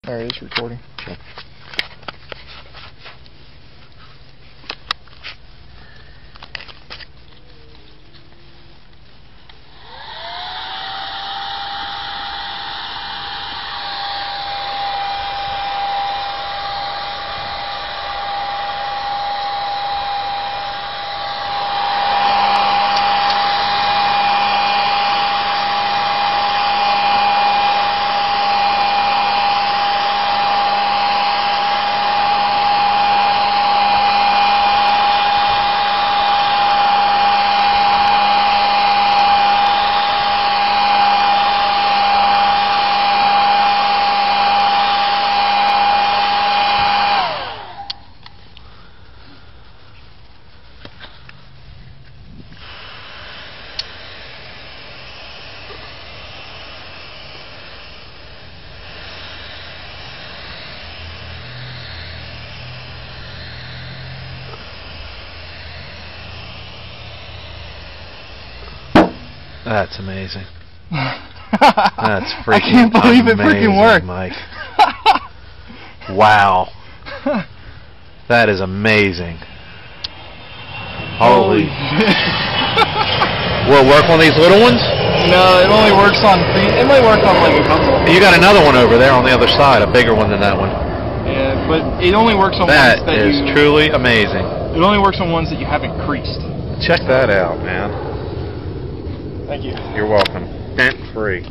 Alright, it's recording. Okay. That's amazing. That's freaking I can't believe it freaking worked, Mike. Wow. That is amazing. Holy. Will it work on these little ones? No, it only works on. It might work on like a couple. You got another one over there on the other side, a bigger one than that one. Yeah, but it only works on ones that is truly amazing. It only works on ones that you haven't creased. Check that out, man. Thank you. You're welcome. Dent free.